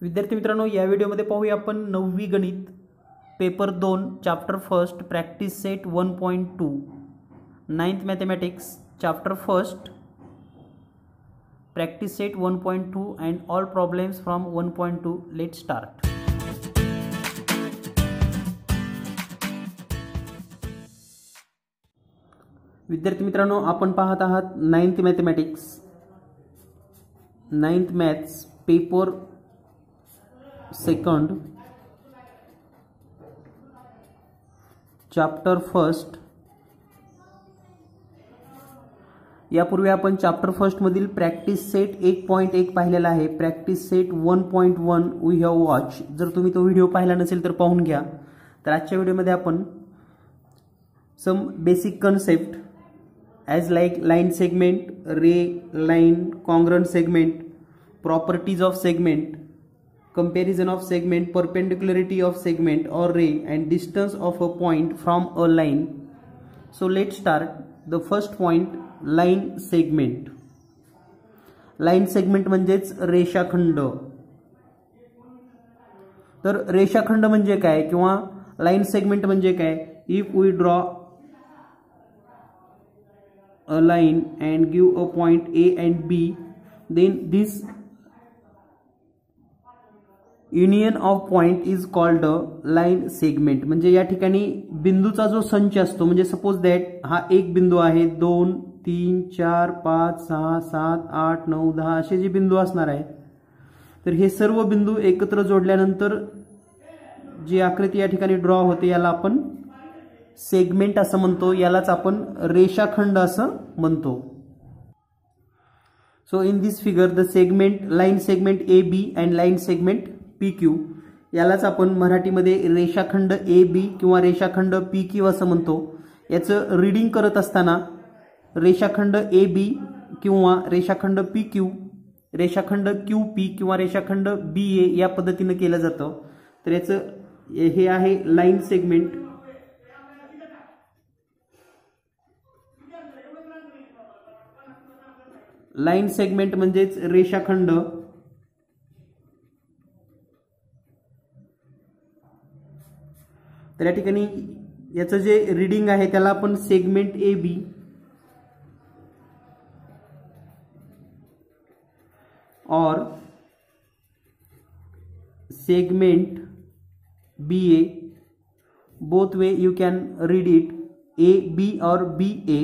विद्यार्थी मित्रांनो, या व्हिडिओमध्ये पाहूया आपण 9वी गणित paper 2 chapter first practice set 1.2 9th mathematics chapter first practice set 1.2 and all problems from 1.2. Let start. विद्यार्थी मित्रांनो, आपण पाहत आहात 9th mathematics 9th maths paper second chapter first. यापूर्वी आपण चॅप्टर फर्स्ट मधील प्रॅक्टिस सेट 1.1 पाहिलेला आहे. Practice set 1.1 we have watch. जर तुम्ही तो व्हिडिओ पाहिला नसेल तर पाहून घ्या. तर आजच्या व्हिडिओमध्ये आपण some basic concept as like line segment, ray, line, congruent segment, properties of segment, comparison of segment, perpendicularity of segment or ray and distance of a point from a line. So let's start. The first point, line segment. Line segment म्हणजेच रेषाखंड. तर रेषाखंड म्हणजे काय किंवा line segment म्हणजे काय? If we draw a line and give a point A and B, then this union of point is called line segment. म्हणजे या ठिकाणी बिंदूचा जो संच असतो, म्हणजे सपोज दॅट हा एक बिंदू आहे, 2 3 4 5 6 7 8 9 10 असे जे बिंदू असणार आहे, तर हे सर्व बिंदू एकत्र जोडल्यानंतर जी आकृती या ठिकाणी ड्रॉ होते याला आपण सेगमेंट असं म्हणतो. यालाच आपण रेषाखंड असं म्हणतो. So in this figure the segment line segment A B and line segment P Q, यालाच आपण मराठीमध्ये रेषाखंड ए बी किंवा रेषाखंड पी क्यू असं म्हणतो. याचं रीडिंग करत असताना रेषाखंड ए बी किंवा रेषाखंड पी क्यू, रेषाखंड क्यू पी किंवा रेषाखंड बी ए या पद्धतीने केलं जातं. तर याचं हे आहे लाइन सेगमेंट. लाइन सेगमेंट म्हणजेच रेषाखंड. तर या ठिकाणी याचं जे रीडिंग आहे त्याला आपण segment A B or segment B A, both way you can read it A B or B ए,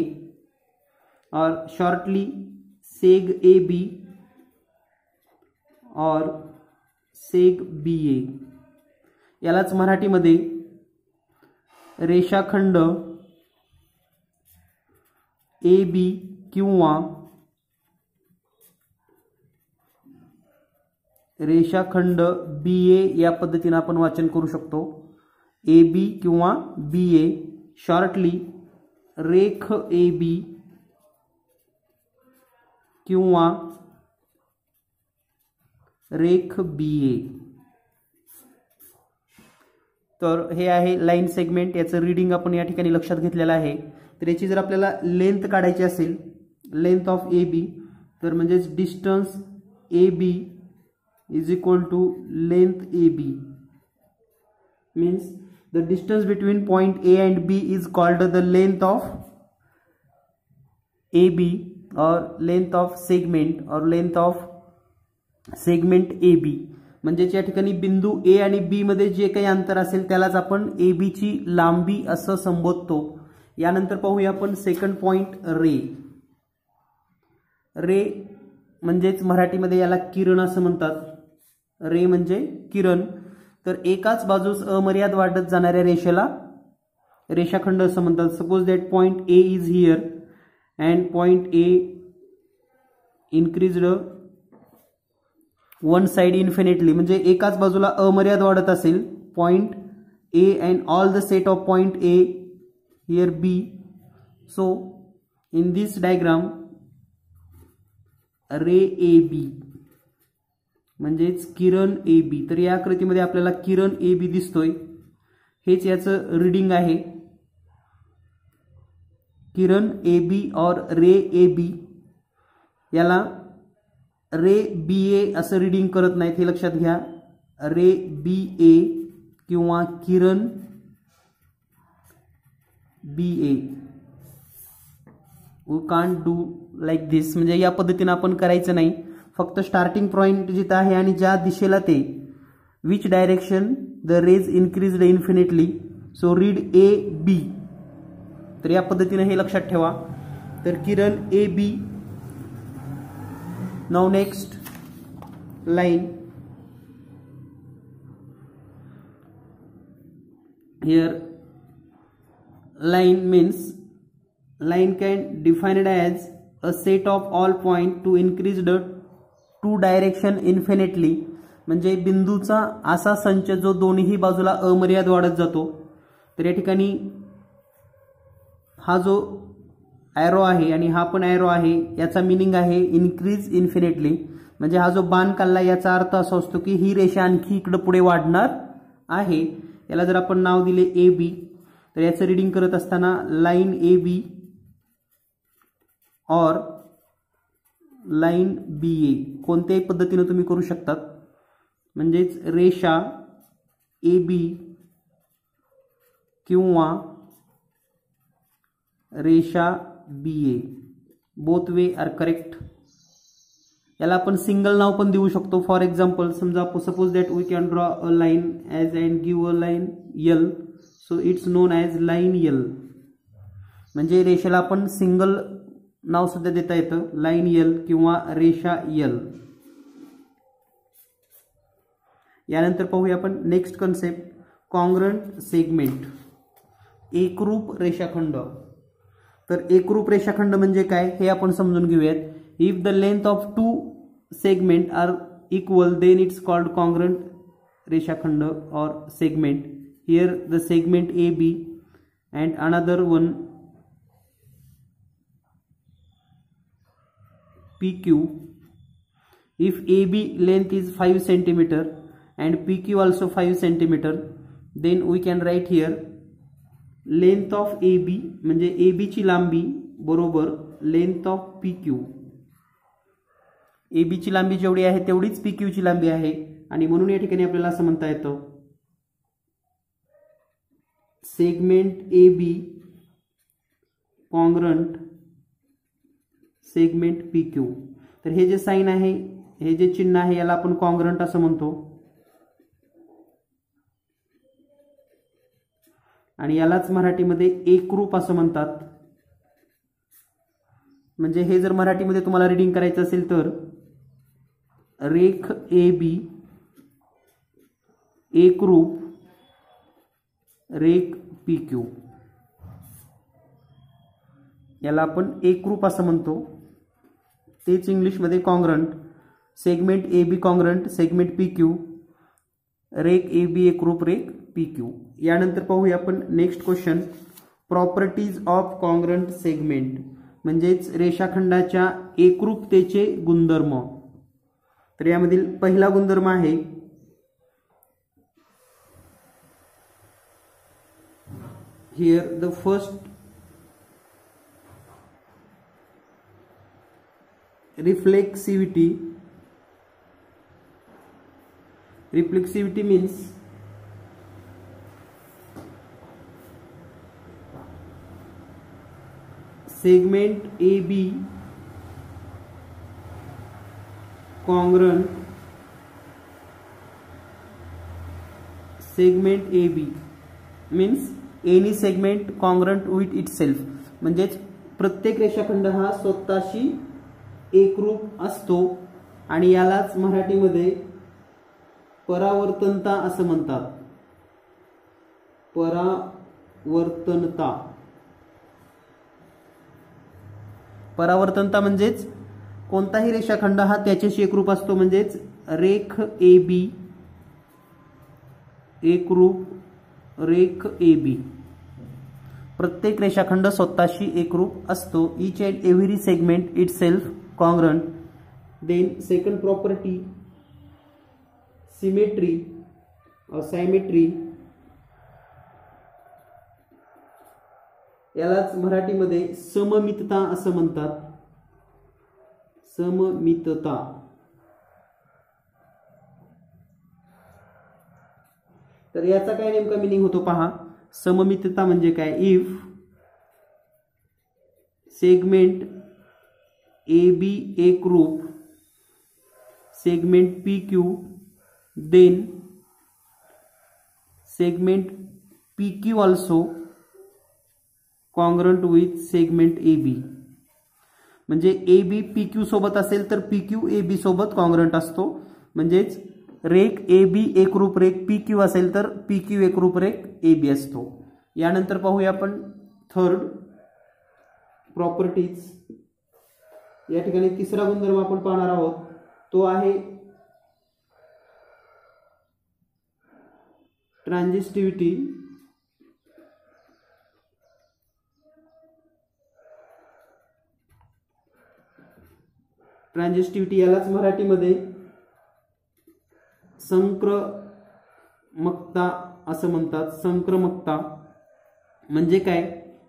और शॉर्टली सेग ए बी और सेग बी ए. यालाच मराठीमध्ये रेषाखंड ए बी किंवा रेषाखंड बी ए या पद्धतीने आपण वाचन करू शकतो. ए बी किंवा बी ए, शॉर्टली रेख ए बी किंवा रेख बी ए. तर हे आहे लाइन सेगमेंट. याचं रीडिंग आपण या ठिकाणी लक्षात घेतलेलं आहे. तर याची जर आपल्याला लेंथ काढायची असेल, लेंथ ऑफ ए बी, तर म्हणजेच distance A B is equal to length A B, means the distance between point A and B is called the length of A B or length of segment or length of segment A B. म्हणजे या ठिकाणी बिंदू ए आणि बी मध्ये जे काही अंतर असेल त्यालाच आपण ए बी ची लांबी असं संबोधतो. यानंतर पाहूया आपण सेकंड पॉइंट, रे. रे म्हणजेच मराठीमध्ये याला किरण असं म्हणतात. रे म्हणजे किरण. तर एकाच बाजूस अमर्याद वाढत जाणाऱ्या रेषेला रेषाखंड असं म्हणतात. Suppose that point A is here and point A increased one side infinitely, म्हणजे एकाच बाजूला अमर्याद वाढत असेल point A and all the set of point A here B. So in this diagram ray A B म्हणजेच किरण A B. तर या आकृतीमध्ये आपल्याला किरण ए बी दिसतोय. हेच याचं रीडिंग आहे. किरण ए बी और रे ए बी, याला रे बी ए असं रीडिंग करत नाहीत, हे लक्षात घ्या. रे बी ए किंवा किरण बी ए. वी कांट डू लाईक दिस. म्हणजे या पद्धतीने आपण करायचं नाही. फक्त स्टार्टिंग पॉइंट जिथं आहे आणि ज्या दिशेला ते which direction the rays increased infinitely, so read A B. तर या पद्धतीने हे लक्षात ठेवा. तर किरण A B. Now next line. Here line means line can defined as a set of all point to increase the two direction infinitely. म्हणजे बिंदूचा असा संच जो दोन्ही बाजूला अमर्याद वाढत जातो. तर या ठिकाणी हा जो एरो आहे आणि हा पण एरो आहे, याचा मीनिंग आहे इन्क्रीज इन्फिनिटली. म्हणजे हा जो बाण काढला याचा अर्थ असा असतो की ही रेषा आणखी इकडे पुढे वाढणार आहे. याला जर आपण नाव दिले ए बी, तर याचं रीडिंग करत असताना लाईन ए बी और लाईन बी ए कोणत्याही पद्धतीने तुम्ही करू शकतात. म्हणजेच रेषा ए बी किंवा रेषा B A, both way are correct. याला आपण सिंगल नाव पण देऊ शकतो. फॉर एक्झाम्पल समजा suppose that we can draw a line as and give a line L, so it's known as line L. म्हणजे रेषेला आपण सिंगल नाव सुद्धा देता येतं, लाईन यल किंवा रेषा यल. यानंतर पाहूया आपण नेक्स्ट कन्सेप्ट, कॉन्ग्रंट सेगमेंट, एकरूप रेषाखंड. तर एकरूप रेषाखंड म्हणजे काय हे आपण समजून घेऊयात. If the length of two segment are equal then it's called congruent रेषाखंड or segment. Here the segment A B and another one P Q. If A B length is 5 cm and PQ also 5 cm, then we can write here length of AB म्हणजे AB ची लांबी बरोबर length of PQ. AB ची लांबी जेवढी आहे तेवढीच PQ ची लांबी आहे आणि म्हणून या ठिकाणी आपल्याला असं म्हणता येतं segment AB congruent segment PQ. तर हे जे साइन आहे, हे जे चिन्ह आहे, याला आपण कॉन्ग्रंट असं म्हणतो आणि यालाच मराठीमध्ये एकरूप असं म्हणतात. म्हणजे हे जर मराठीमध्ये तुम्हाला रीडिंग करायचं असेल तर रेख ए बी एकरूप रेख पी क्यू, याला आपण एकरूप असं म्हणतो. तेच इंग्लिशमध्ये congruent, segment A B congruent segment P Q, रेख ए बी एकरूप रेख पी क्यू. यानंतर पाहूया आपण next question, properties of congruent segment म्हणजेच रेषाखंडाच्या एकरूपतेचे गुणधर्म. तर यामधील पहिला गुणधर्म आहे here the first reflexivity. Reflexivity means segment AB congruent segment AB means any segment congruent with itself. म्हणजेच प्रत्येक रेषाखंड हा स्वतःशी एकरूप असतो आणि यालाच मराठीमध्ये परावर्तनता असं म्हणतात. परावर्तनता. परावर्तनता म्हणजेच कोणताही रेषाखंड हा त्याच्याशी एकरूप असतो. म्हणजेच रेख ए बी एकरूप रेख ए बी, प्रत्येक रेषाखंड स्वतःशी एकरूप असतो. Each and every segment it self congruent. Then second property, symmetry or symmetry. यालाच मराठीमध्ये सममितता असं म्हणतात. सममितता. तर याचा काय नेमका मिनिंग होतो पहा. सममितता म्हणजे काय, इफ सेगमेंट ए बी एकरूप segment P Q then segment P Q also congruent with segment A B. म्हणजे ए बी पी क्यू सोबत असेल तर पी क्यू ए बी सोबत कॉन्ग्रंट असतो. म्हणजेच रेख ए बी एकरूप रेख पी क्यू असेल तर पी क्यू एकरूप रेख ए बी असतो. यानंतर पाहूया आपण थर्ड प्रॉपर्टीज. या ठिकाणी तिसरा गुणधर्म आपण पाहणार आहोत, तो आहे ट्रान्झिस्टिव्हिटी. ट्रान्झिस्टिव्हिटी यालाच मराठीमध्ये संक्रमकता असं म्हणतात. संक्रमकता म्हणजे काय,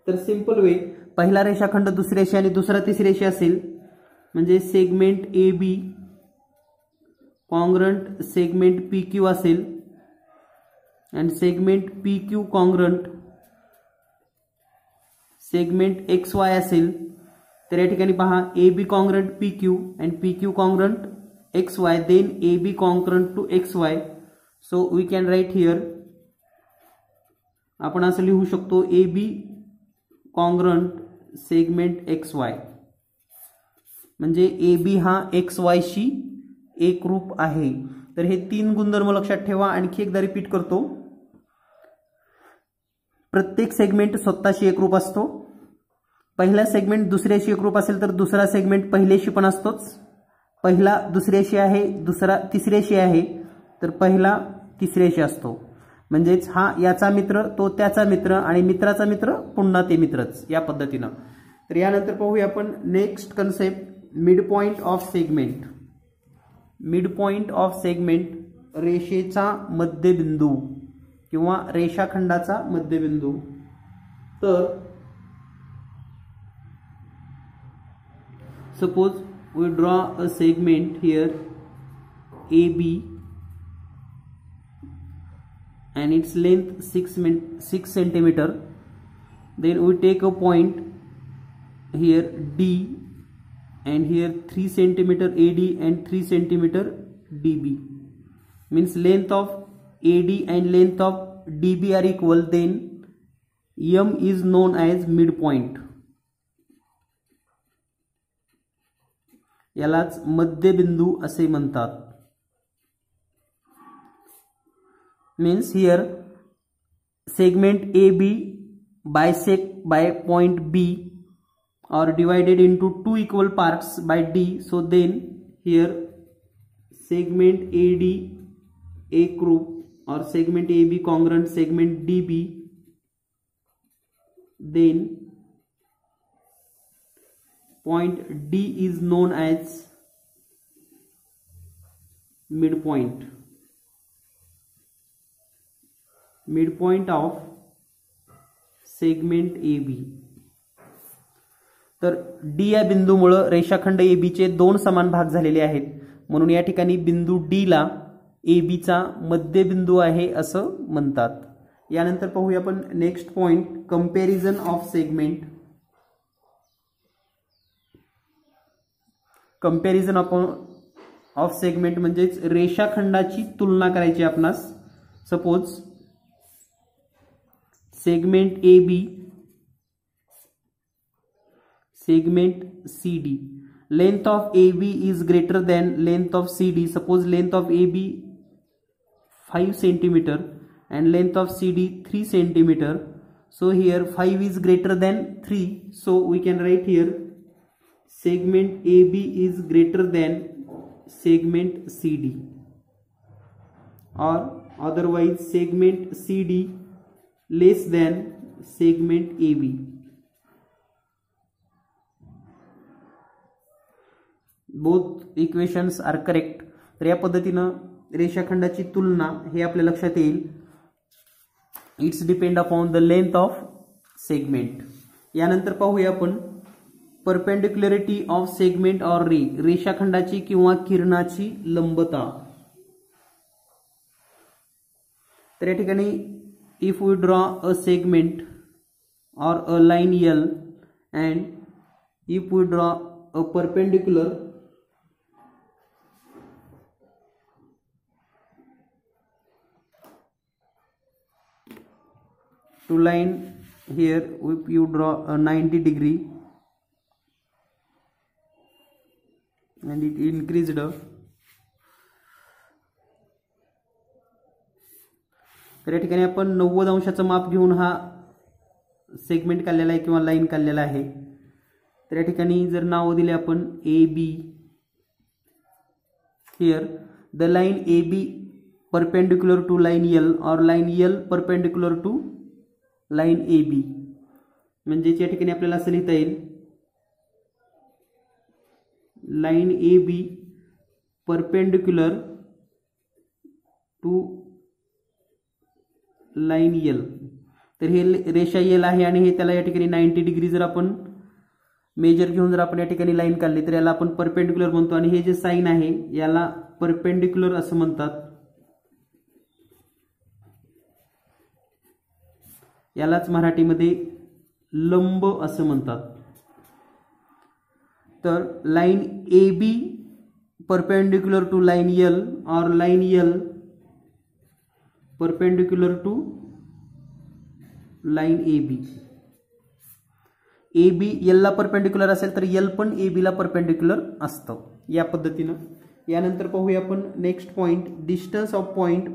तर सिंपल वे, पहिला रेषाखंड दुसऱ्या रेषे आणि दुसरा तिसरी रेषा असेल म्हणजे segment A B congruent segment P Q असेल आणि segment P Q congruent segment X Y असेल. तर या ठिकाणी पहा, A B congruent P Q and P Q congruent X Y, then A B congruent to X Y. So we can write here, आपण असं लिहू शकतो A B congruent segment X Y. म्हणजे ए बी हा एक्स वायशी एकरूप आहे. तर हे तीन गुणधर्म लक्षात ठेवा. आणखी एकदा रिपीट करतो. प्रत्येक सेगमेंट स्वतःशी एकरूप असतो. पहिला सेगमेंट दुसऱ्याशी एकरूप असेल तर दुसरा सेगमेंट पहिल्याशी पण असतोच. पहिला दुसऱ्याशी आहे, दुसरा तिसऱ्याशी आहे, तर पहिला तिसऱ्याशी असतो. म्हणजेच हा याचा मित्र, तो त्याचा मित्र आणि मित्राचा मित्र पुन्हा ते मित्रच, या पद्धतीनं. तर यानंतर पाहूया आपण next concept, mid point of segment. Mid point of segment रेषेचा मध्यबिंदू किंवा रेषाखंडाचा मध्यबिंदू. तर suppose we draw a segment here AB and its length 6 centimeter. Then we take a point here D and here 3 centimeter AD and 3 centimeter DB. Means length of AD and length of DB are equal, then M is known as midpoint. यालाच मध्यबिंदू असे म्हणतात. Means here segment A B bisect by point B or divided into two equal parts by D. So then here segment AD एकरूप or segment AB congruent segment DB, then point D is known as midpoint. Midpoint of segment AB. तर D या बिंदूमुळे रेषाखंड A B चे दोन समान भाग झालेले आहेत, म्हणून या ठिकाणी बिंदू डी ला ए बी चा मध्यबिंदू आहे असं म्हणतात. यानंतर पाहूया आपण next point, comparison of segment. Comparison of segment म्हणजेच रेषाखंडाची तुलना करायची आपणास. Suppose segment A B segment CD, length of AB is greater than length of CD. Suppose length of AB 5 centimeter and length of CD 3 centimeter. So here 5 is greater than 3. So we can write here segment AB is greater than segment CD, or otherwise segment CD less than segment AB. Both equations are correct. तर या पद्धतीनं रेषाखंडाची तुलना हे आपल्या लक्षात येईल. It's depend upon the length of segment. यानंतर पाहूया आपण perpendicularity of segment or ray, रेषाखंडाची किंवा किरणाची लंबता. तर या ठिकाणी if we draw a segment or a line L and if we draw a perpendicular to line here, if you draw a 90 degree and it increased, तर या ठिकाणी आपण 90 अंशाचं माप घेऊन हा सेगमेंट काढलेला आहे किंवा लाईन काढलेला आहे. तर या ठिकाणी जर नाव दिले आपण A B, here the line A B perpendicular to line L और line L perpendicular to line A B, म्हणजेच या ठिकाणी आपल्याला असं लिहिता येईल line A B perpendicular to line L. तर हे रेषा एल आहे आणि हे त्याला या ठिकाणी 90 डिग्री जर आपण मेजर घेऊन जर आपण या ठिकाणी लाईन काढली तर याला आपण परपेंडिक्युलर म्हणतो आणि हे जे साइन आहे याला परपेंडिक्युलर असं म्हणतात. यालाच मराठीमध्ये लंब असं म्हणतात. तर line A B perpendicular to line L और line L perpendicular to line A B. A B L ला परपेंडिक्युलर असेल तर एल पण ए बी ला परपेंडिक्युलर असतं. या पद्धतीनं यानंतर पाहूया आपण next point, distance of point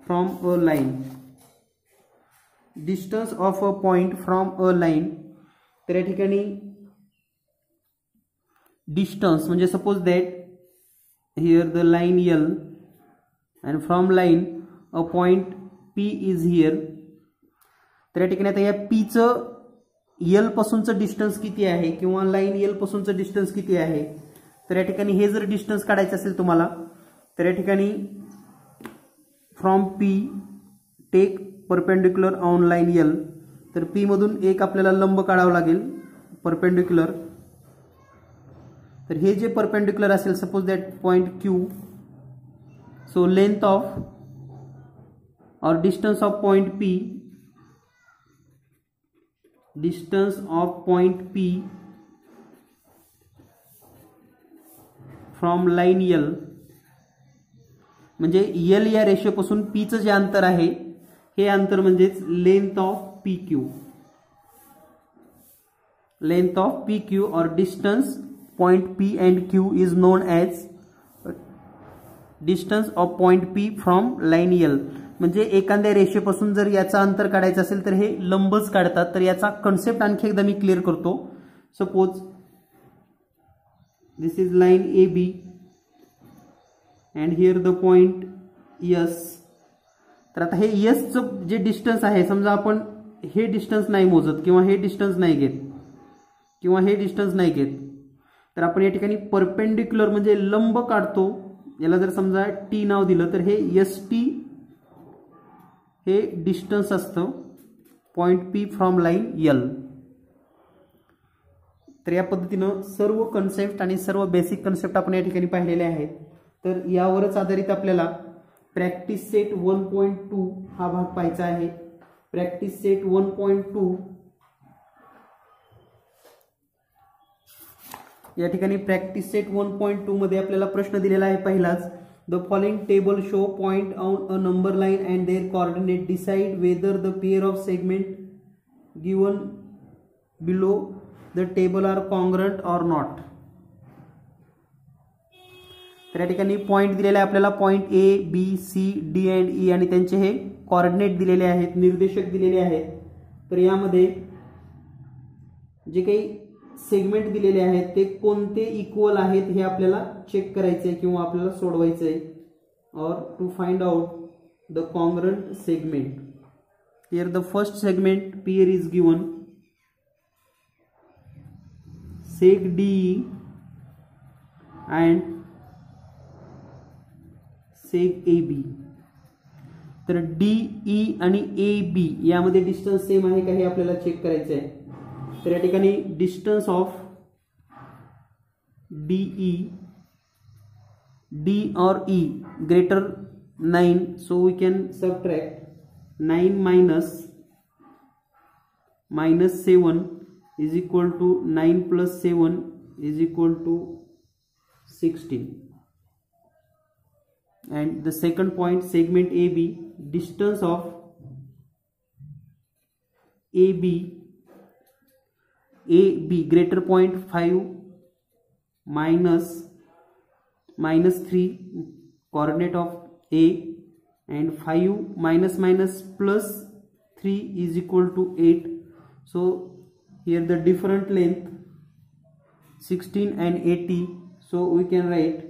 from a line. Distance of a point from a line. तर या ठिकाणी डिस्टन्स म्हणजे suppose that here the line L and from line a point P is here. तर या ठिकाणी आता या पी चं एल पासूनचं डिस्टन्स किती आहे किंवा लाईन एल पासूनचं डिस्टन्स किती आहे. तर या ठिकाणी हे जर डिस्टन्स काढायचं असेल तुम्हाला तर या ठिकाणी from P take perpendicular on line L. तर पी मधून एक आपल्याला लंब काढावं लागेल परपेंडिक्युलर. तर हे जे परपेंडिक्युलर असेल suppose that point Q, so length of or distance of point P, distance of point P from line L, म्हणजे एल या रेषेपासून पी चं जे अंतर आहे हे अंतर म्हणजेच length of P Q. Length of P Q or distance point P and Q is known as distance of point P from line L. म्हणजे एखाद्या रेषेपासून जर याचं अंतर काढायचं असेल तर हे लंबच काढतात. तर याचा कन्सेप्ट आणखी एकदा मी क्लिअर करतो. Suppose this is line A B and here the point S. तर आता हे एस चं जे डिस्टन्स आहे, समजा आपण हे डिस्टन्स नाही मोजत किंवा हे डिस्टन्स नाही घेत किंवा हे डिस्टन्स नाही घेत, तर आपण या ठिकाणी परपेंडिक्युलर म्हणजे लंब काढतो. याला जर समजा टी नाव दिलं तर हे एस टी हे डिस्टन्स असतं point P from line L. तर या पद्धतीनं सर्व कन्सेप्ट आणि सर्व बेसिक कन्सेप्ट आपण या ठिकाणी पाहिलेले आहेत. तर यावरच आधारित आपल्याला प्रॅक्टिस सेट 1.2 हा भाग पाहायचा आहे. प्रॅक्टिस सेट 1.2 या ठिकाणी प्रॅक्टिस सेट 1.2 मध्ये आपल्याला प्रश्न दिलेला आहे पहिलाच. The following table show point on a number line and their coordinate. Decide whether the pair of segment given below the table are congruent or not. तर या ठिकाणी पॉइंट दिलेले आहे आपल्याला, point A B C D and E आणि त्यांचे हे coordinate दिलेले आहेत, निर्देशक दिलेले आहेत. तर यामध्ये जे काही सेगमेंट दिलेले आहेत ते कोणते इक्वल आहेत हे आपल्याला चेक करायचे आहे किंवा आपल्याला सोडवायचे आहे. और to find out the congruent segment. Here the first segment pair is given seg D and seg A B. तर डी ई आणि ए बी यामध्ये डिस्टन्स सेम आहे का हे आपल्याला चेक करायचं आहे. तर या ठिकाणी डिस्टन्स ऑफ डीई डी और E greater 9, so we can subtract 9 minus 7 is equal to 9 plus 7 is equal to 16. And the second point, segment AB, distance of AB greater point 5 minus 3 coordinate of A, and 5 minus plus 3 is equal to 8. So here the different length 16 and 80, so we can write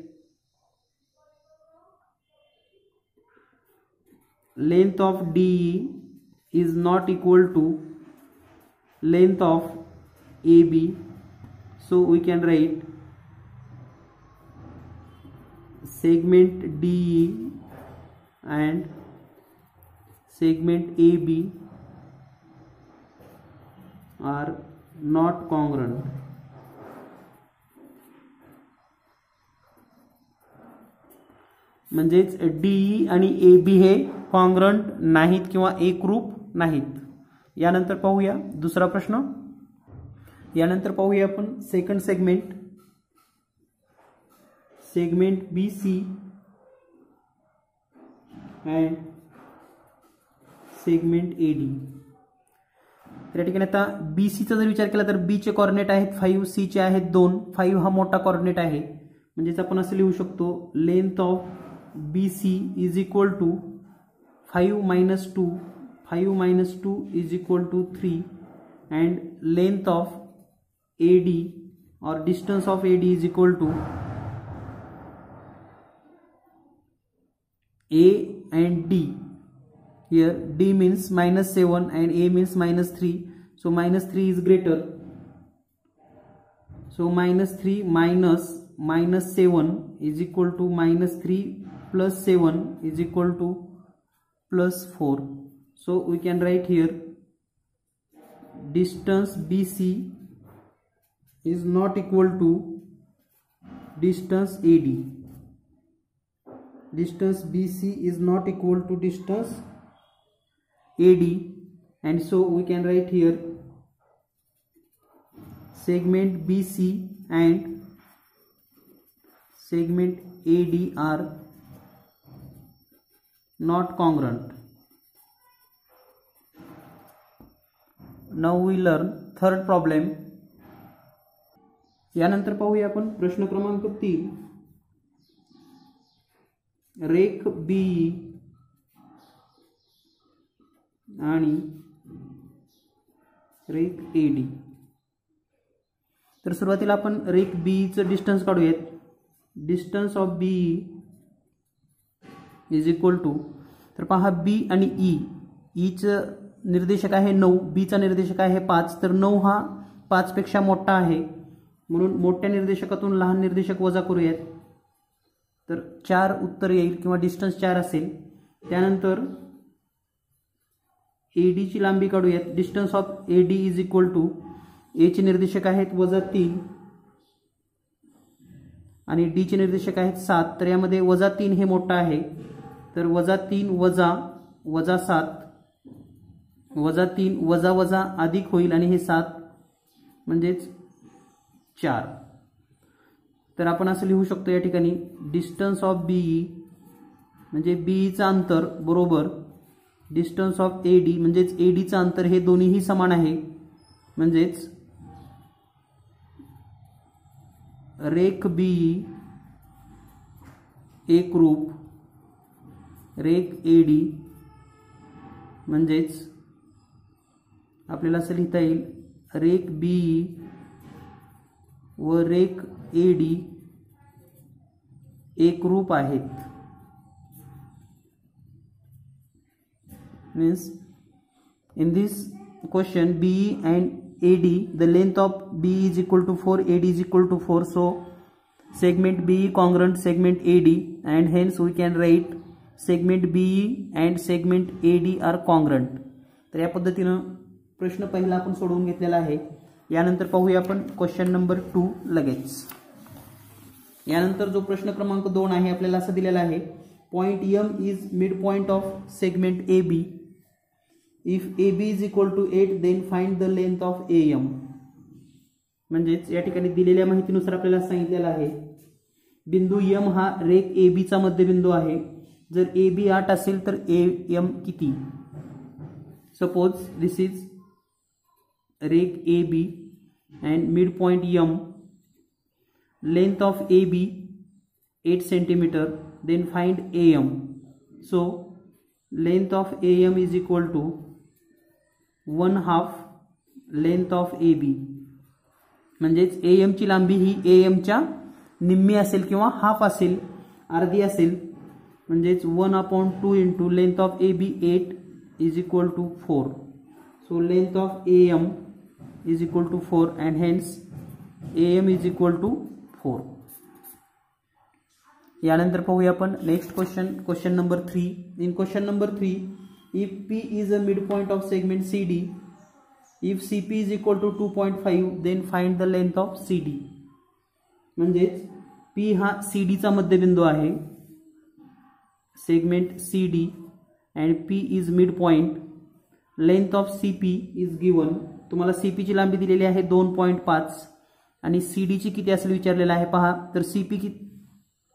length of DE is not equal to length of AB, so we can write segment DE and segment AB are not congruent. म्हणजेच DE आणि AB हे congruent नाहीत किंवा एकरूप नाहीत. यानंतर पाहूया दुसरा प्रश्न. यानंतर पाहूया आपण second segment BC and segment AD. त्या ठिकाणी आता BC चा जर विचार केला तर B चे कोऑर्डिनेट आहेत 5, C चे आहेत 2. 5 हा मोठा कोऑर्डिनेट आहे, म्हणजेच आपण असे लिहू शकतो length of BC is equal to 5 minus 2. 5 minus 2 is equal to 3, and length of AD or distance of AD is equal to A and D. Here D means minus 7 and A means minus 3, so minus 3 is greater, so minus 3 minus 7 is equal to minus 3 plus 7 is equal to plus 4. So we can write here distance BC is not equal to distance AD. Distance BC is not equal to distance AD, and so we can write here segment BC and segment AD are not congruent. Now we learn third problem. यानंतर पाहूया आपण प्रश्न क्रमांक 3. रेख BE आणि रेख AD. तर सुरुवातीला आपण रेख BE चं डिस्टन्स काढूयात. Distance of BE is equal to, तर पहा B आणि E चं निर्देशक आहे 9, B चा निर्देशक आहे 5, तर 9 हा 5 पेक्षा मोठा आहे, म्हणून मोठ्या निर्देशकातून लहान निर्देशक वजा करूयात. तर 4 उत्तर येईल किंवा डिस्टन्स 4 असेल. त्यानंतर AD ची लांबी काढूयात. Distance of AD is equal to, A चे निर्देशक आहेत -3 आणि D चे निर्देशक आहेत 7, तर यामध्ये -3 हे मोठा आहे, तर -3 वजा 7 -3 वजा अधिक होईल आणि हे 7 म्हणजेच 4. तर आपण असं लिहू शकतो या ठिकाणी डिस्टन्स ऑफ BE म्हणजे BE चा अंतर बरोबर डिस्टन्स ऑफ AD म्हणजेच AD चा अंतर, हे दोन्हीही समान आहे, म्हणजेच रेख BE एकरूप रेख AD, म्हणजेच आपल्याला असं लिहिता येईल रेख BE व रेख AD एकरूप आहेत. Means in this question BE and AD, the length of BE is equal to 4, AD is equal to 4, so segment BE congruent segment AD, and hence we can write segment BE and segment AD are congruent. तर या पद्धतीने प्रश्न पहिला आपण सोडवून घेतलेला आहे. यानंतर पाहूया आपण क्वेश्चन नंबर 2 लगेच. यानंतर जो प्रश्न क्रमांक 2 आहे आपल्याला असं दिलेला आहे point M is midpoint of segment AB. If AB is equal to 8 then find the length of AM. म्हणजेच या ठिकाणी दिलेल्या माहितीनुसार आपल्याला सांगितलेलं आहे बिंदू M हा रेख AB चा मध्यबिंदू आहे. जर AB 8 असेल तर AM किती? सपोज दिस इज रेख AB and midpoint M, length of AB 8 centimeter, then find AM. So length of AM is equal to 1/2 length of AB. म्हणजेच AM ची लांबी ही AM च्या निम्मी असेल किंवा हाफ असेल, अर्धी असेल. म्हणजेच 1/2 into length of AB 8 is equal to 4. So length of AM is equal to 4 and hence AM is equal to 4. यानंतर पाहूया आपण next question number 3. In question number 3, if P is a midpoint of segment CD, if CP is equal to 2.5 then find the length of CD. म्हणजेच P हा CD चा मध्यबिंदू आहे, segment CD, and P is midpoint. Length of CP is given. तुम्हाला CP ची लांबी दिलेली आहे 2.5 आणि CD ची किती असेल विचारलेला आहे पहा. तर CP की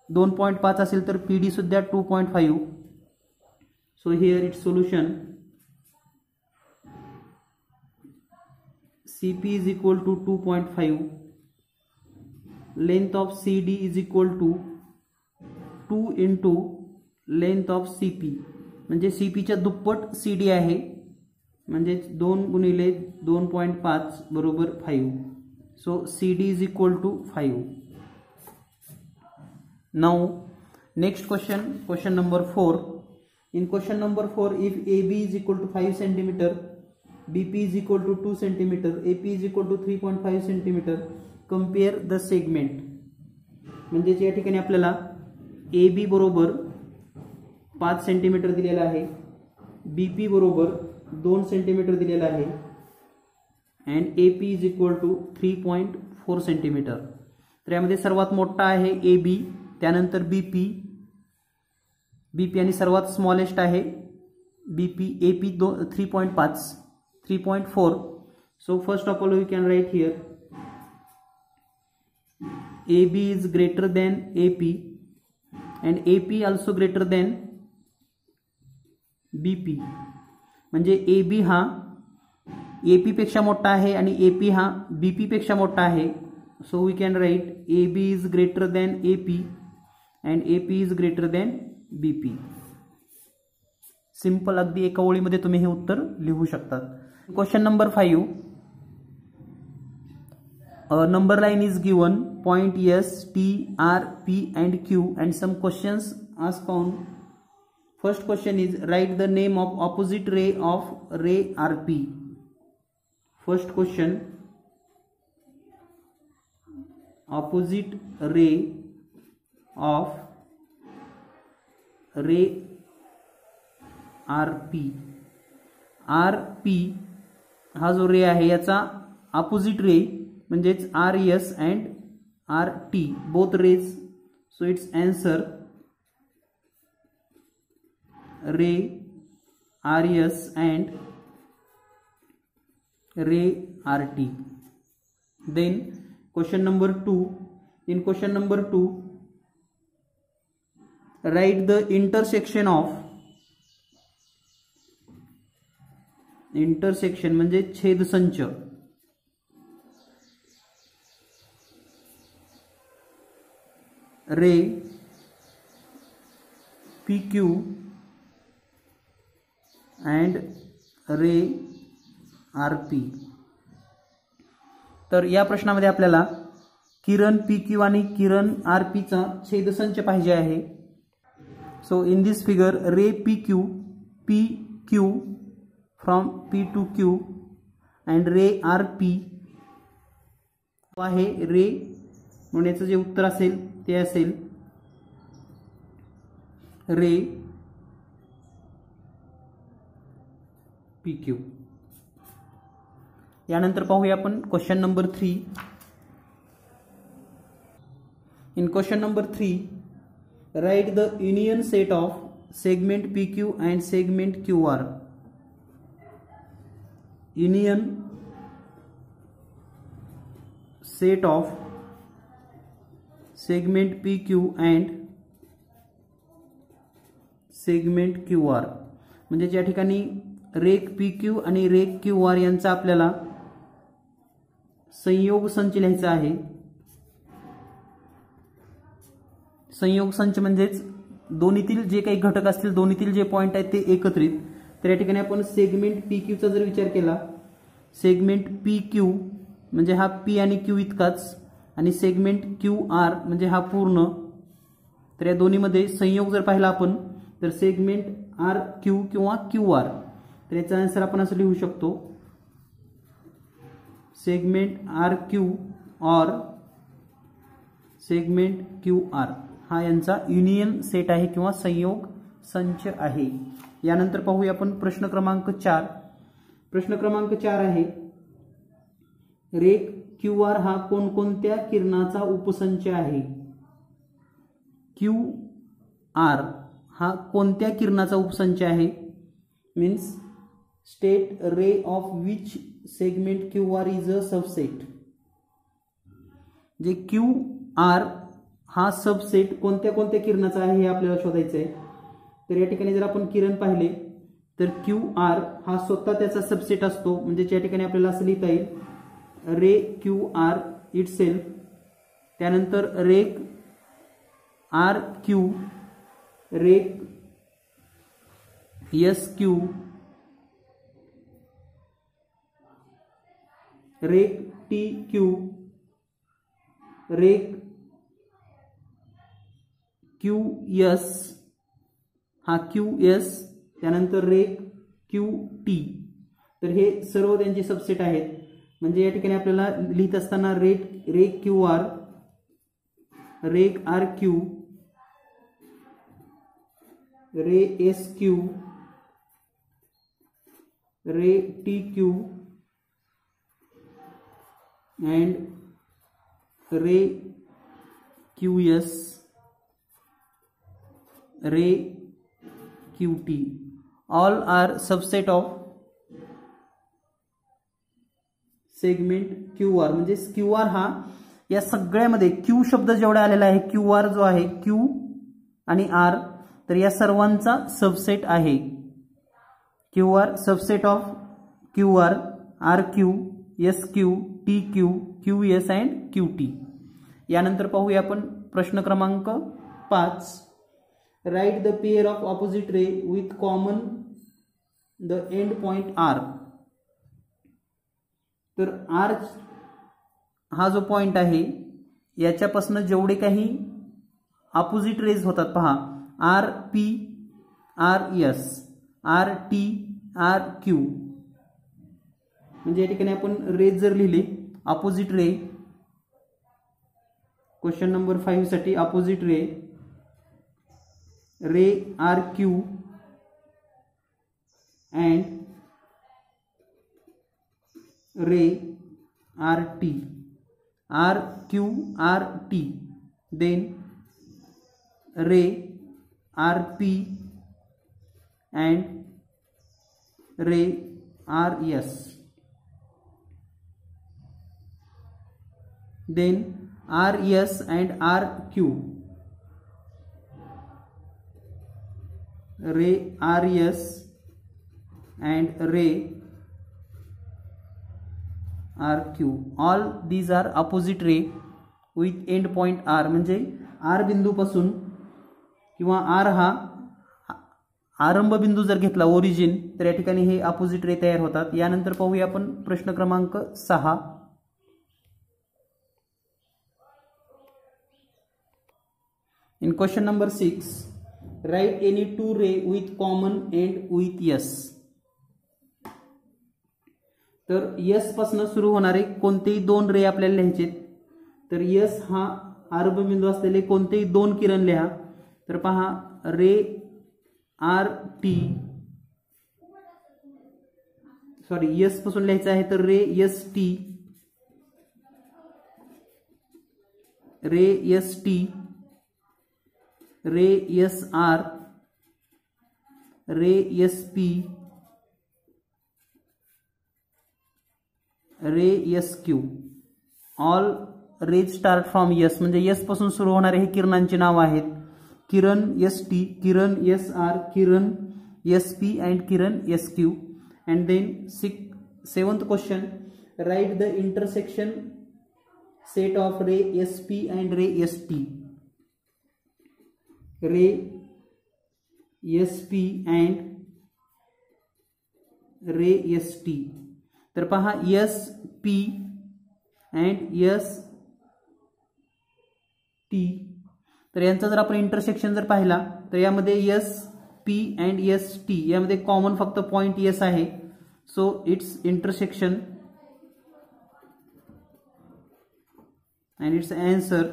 2.5 असेल तर PD सुद्धा 2.5. So here its solution. CP is equal to 2.5. Length of CD is equal to 2 into length of CP. म्हणजे CP च्या दुप्पट CD आहे, म्हणजे 2 गुणिले 2.5 बरोबर 5. So CD is equal to 5. Now next question number 4. In question number 4, if AB is equal to 5 centimeter, BP is equal to 2 centimeter, AP is equal to 3.5 centimeter, compare the segment. म्हणजे या ठिकाणी आपल्याला AB बरोबर 5 centimetre दिलेला आहे, BP बरोबर 2 centimetre दिलेला आहे and AP is equal to 3.4 centimetre. तर यामध्ये सर्वात मोठा आहे AB, त्यानंतर BP आणि सर्वात स्मॉलेस्ट आहे BP. AP 3.5 3.4. So first of all we can write here AB is greater than AP and AP also greater than BP. म्हणजे AB हा AP पेक्षा मोठा आहे आणि AP हा BP पेक्षा मोठा आहे. So we can write AB is greater than AP and AP is greater than BP. Simple, अगदी एका ओळीमध्ये तुम्ही हे उत्तर लिहू शकता. Question number 5, number line is given, point S, T, R, P and Q and some questions asked on. First question is write the name of opposite ray of ray RP. First question, opposite ray of ray RP. RP हा जो रे आहे याचा opposite रे म्हणजेच RS and RT both rays. So its answer ray RS and ray RT. Then question number 2. In question number 2, write the intersection of, intersection म्हणजे छेदसंच, रे PQ and ray RP. तर या प्रश्नामध्ये आपल्याला किरण PQ आणि किरण RP चा छेदसंच पाहिजे आहे. So in this figure ray PQ from P to Q and ray RP आहे रे, म्हणून याचं जे उत्तर असेल ते असेल रे PQ. यानंतर पाहूया आपण question number 3. In question number 3, write the union set of segment P Q and segment Q R. Union set of segment P Q and segment Q R. म्हणजे ज्या ठिकाणी रेख पी क्यू आणि रेख क्यू आर यांचा आपल्याला संयोग संच लिहायचा आहे. संयोग संच म्हणजेच दोन्हीतील जे काही घटक असतील, दोन्हीतील जे पॉइंट आहेत ते एकत्रित. तर या ठिकाणी आपण सेगमेंट पी क्यूचा जर विचार केला, सेगमेंट पी क्यू म्हणजे हा पी आणि क्यू इतकाच, आणि सेगमेंट क्यू आर म्हणजे हा पूर्ण. तर या दोन्हीमध्ये संयोग जर पाहिला आपण तर सेगमेंट आर क्यू किंवा क्यू आर. तर याचा आन्सर आपण असं लिहू शकतो, सेगमेंट आर क्यू और सेगमेंट क्यू आर हा यांचा युनियन सेट आहे किंवा संयोग संच आहे. यानंतर पाहूया आपण प्रश्न क्रमांक 4. प्रश्न क्रमांक 4 आहे, रेख क्यू आर हा कोणकोणत्या किरणाचा उपसंच आहे. क्यू आर हा कोणत्या किरणाचा उपसंच आहे. Means state ray of which segment Q R is a subset. जे क्यू आर हा सबसेट कोणत्या कोणत्या किरणाचा आहे हे आपल्याला शोधायचं आहे. तर या ठिकाणी जर आपण किरण पाहिले तर क्यू आर हा स्वतः त्याचा सबसेट असतो. म्हणजे या ठिकाणी आपल्याला असं लिहिता येईल, रे क्यू आर इट सेल्फ. त्यानंतर रेख आर क्यू, रेख एस क्यू, रेख टी क्यू, रेख क्यू एस हा क्यू एस, त्यानंतर रेख क्यू टी. तर हे सर्व त्यांचे सबसेट आहेत. म्हणजे या ठिकाणी आपल्याला लिहित असताना रेख क्यू आर, रेख R Q, ray S Q, ray T Q and ray qs, ray qt all are subset of segment Q R. म्हणजे क्यू आर हा या सगळ्यामध्ये क्यू शब्द जेवढा आलेला आहे, क्यू आर जो आहे, क्यू आणि आर, तर या सर्वांचा सबसेट आहे. Q R subset of Q R, R Q, S Q, T Q, Q S and Q T. यानंतर पाहूया आपण प्रश्न क्रमांक 5. Write the pair of opposite ray with common the end point R. तर आर हा जो point आहे याच्यापासून जेवढे काही ऑपोजिट रेज होतात पहा, R P, R S, R T, R Q. म्हणजे या ठिकाणी आपण रेज जर लिहिले, ऑपोजिट रे, क्वेश्चन नंबर 5 साठी opposite ray, ray R Q and ray R T, R Q R T, then ray R P and ray R S, then RS and RQ, ray RS and ray RQ. All these are opposite ray with end point R. म्हणजे R बिंदूपासून किंवा R हा आरंभ बिंदू जर घेतला, origin, तर या ठिकाणी हे ऑपोजिट रे तयार होतात. यानंतर पाहूया आपण प्रश्न क्रमांक 6. In question number 6, write any two ray with common end with S. तर S पासून सुरू होणारे कोणतेही दोन रे आपल्याला लिहायचे. तर S हा आरंभ बिंदू असलेले कोणतेही दोन किरण लिहा. तर पहा, ray R T, sorry S पासून लिहायचं आहे तर ray S T, ray S T, ray S R, ray S P, ray S Q. All rays start from S, म्हणजे यस पासून सुरू होणारे हे किरणांची नाव आहेत. किरण एस टी, किरण एस आर, किरण एस पी अँड किरण S Q. And then 7th question, write the intersection set of ray S P and ray S T. Ray S P and ray S T. तर पहा S P and S T, तर यांचा जर आपण intersection जर पाहिला तर यामध्ये S P and S T यामध्ये कॉमन फक्त पॉइंट एस आहे. So it's intersection and it's answer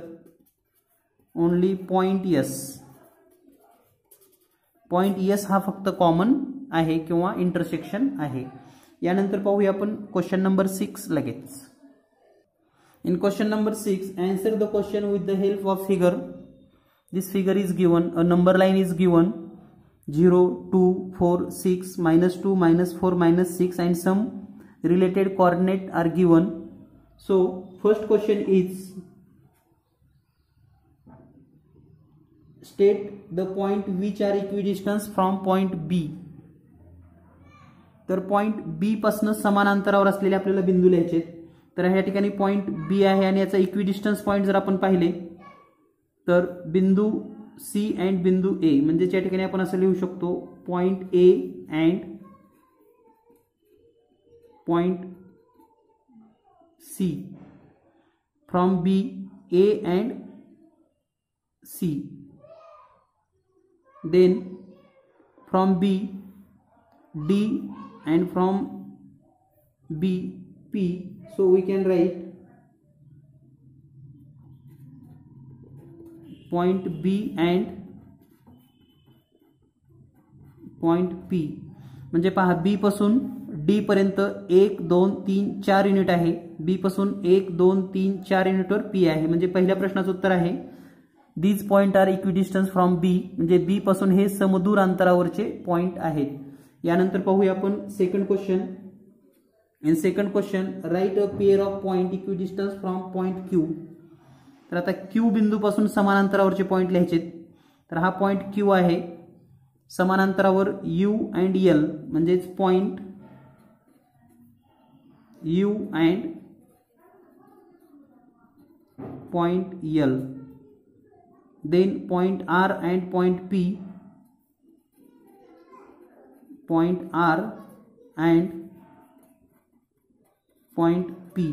only point S. Point S हा फक्त कॉमन आहे किंवा इंटरसेक्शन आहे. यानंतर पाहूया आपण क्वेश्चन नंबर 6 लगेच. In question number 6, answer the question with the help of figure. This figure is given, a number line is given 0, 2, 4, 6, -2, -4, -6 and some related coordinate are given. So first question is, state the point which are equidistant from point B. तर point बी पासून समान अंतरावर असलेले आपल्याला बिंदू लिहायचे. तर ह्या ठिकाणी पॉइंट बी आहे आणि याचा इक्विडिस्टन्स पॉइंट जर आपण पाहिले तर बिंदू सी अँड बिंदू ए, म्हणजे या ठिकाणी आपण असं लिहू शकतो point A and point C, from B A and C, then from B D and from B P. So we can write point B and point P. म्हणजे पहा B पासून D पर्यंत 1, 2, 3, 4 युनिट आहे. B पासून 1, 2, 3, 4 युनिटवर P आहे. म्हणजे पहिल्या प्रश्नाचं उत्तर आहे these point are equidistance from B, म्हणजे B पासून हे समदूर अंतरावरचे पॉइंट आहेत. यानंतर पाहूया आपण second question. In second question, write a pair of point equidistant from point Q. तर आता Q बिंदू पासून समान अंतरावरचे पॉइंट लिहायचे. तर हा पॉइंट Q आहे. समान अंतरावर U अँड L, म्हणजेच point U and point L. Then point R and point P, point R and point P.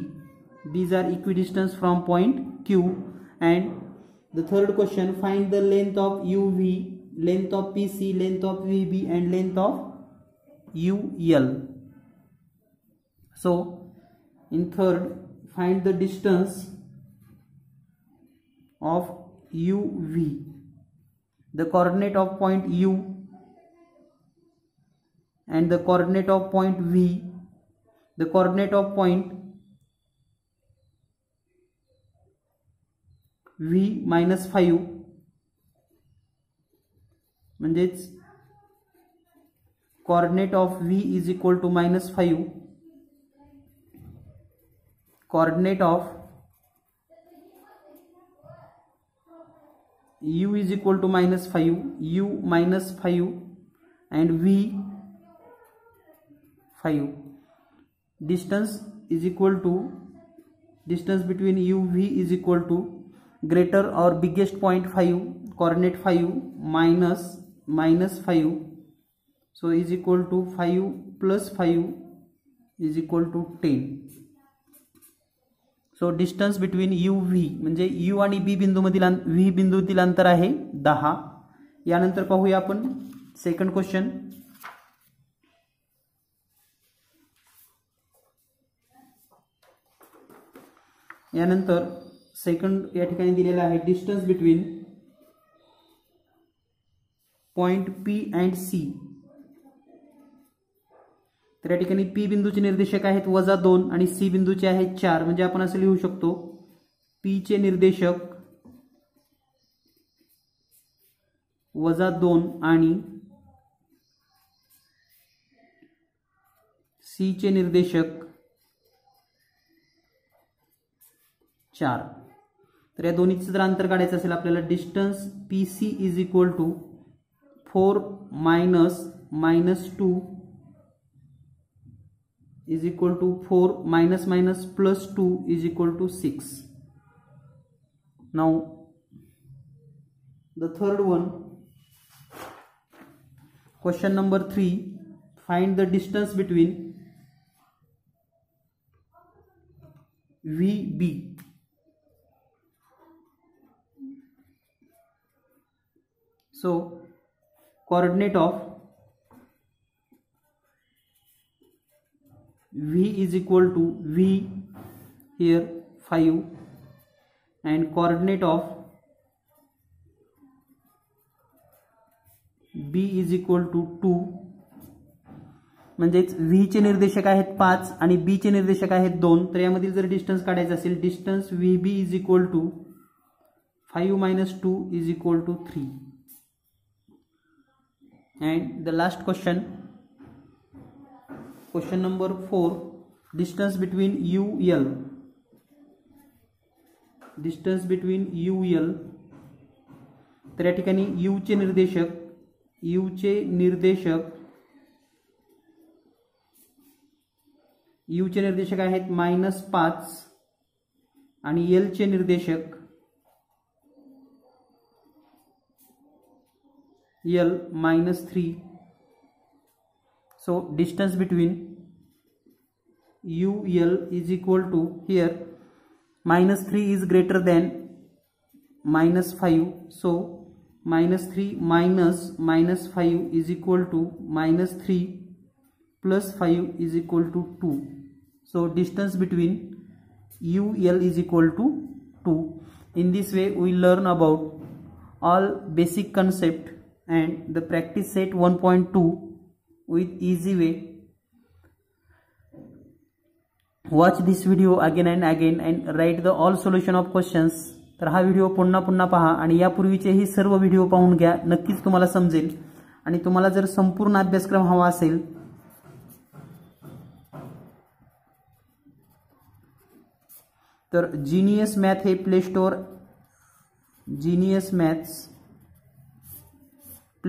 These are equidistant from point Q. And the third question, find the length of UV, length of PC, length of VB and length of UL. So in third, find the distance of UV, the coordinate of point U and the coordinate of point V, the coordinate of point V -5, म्हणजेच coordinate of V is equal to -5, coordinate of U is equal to -5, U -5 and V 5. Distance is equal to, distance between UV is equal to greater or biggest point 5, coordinate 5 -5, so is equal to 5 plus 5 is equal to 10. So distance between UV म्हणजे U आणि B बिंदूमधील V बिंदूतील अंतर आहे 10. यानंतर पाहूया आपण second question. यानंतर second या ठिकाणी दिलेला आहे distance between point P and C. तर या ठिकाणी P बिंदूचे निर्देशक आहेत -2 आणि C बिंदूचे आहेत 4, म्हणजे आपण असं लिहू शकतो P चे निर्देशक -2 आणि C चे निर्देशक 4. तर या दोन्हीचं जर अंतर काढायचं असेल आपल्याला, distance PC is equal to 4 - -2 is equal to 4 - +2 is equal to 6. Now the third one, question number 3, find the distance between VB. So coordinate of V is equal to V here 5 and coordinate of B is equal to 2. म्हणजेच V चे निर्देशक आहेत 5 आणि B चे निर्देशक आहेत 2. तर यामधील जर डिस्टन्स काढायचं असेल, distance VB is equal to 5 - 2 is equal to 3. And the last question, question number 4, distance between UL. Distance between UL. तर या ठिकाणी U चे निर्देशक आहेत -5 आणि L चे निर्देशक L -3. So distance between UL is equal to, here -3 is greater than -5, so -3 minus -5 is equal to -3 plus 5 is equal to 2. So distance between UL is equal to 2. In this way we learn about all basic concept and the practice set 1.2 with easy way. Watch this video again and again and write the all solution of questions. तर हा video पुन्हा पहा आणि यापूर्वीचेही सर्व video पाहून घ्या, नक्कीच तुम्हाला समजेल. आणि तुम्हाला जर संपूर्ण अभ्यासक्रम हवा असेल तर जीनियस मॅथ हे प्ले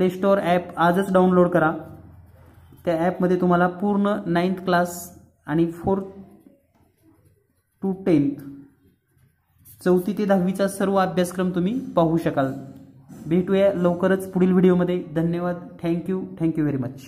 स्टोर ॲप आजच डाउनलोड करा. त्या ॲपमध्ये तुम्हाला पूर्ण 9th क्लास आणि 4th to 10th 4थी ते 10वीचा सर्व अभ्यासक्रम तुम्ही पाहू शकाल. भेटूया लवकरच पुढील व्हिडिओमध्ये. धन्यवाद. Thank you very much.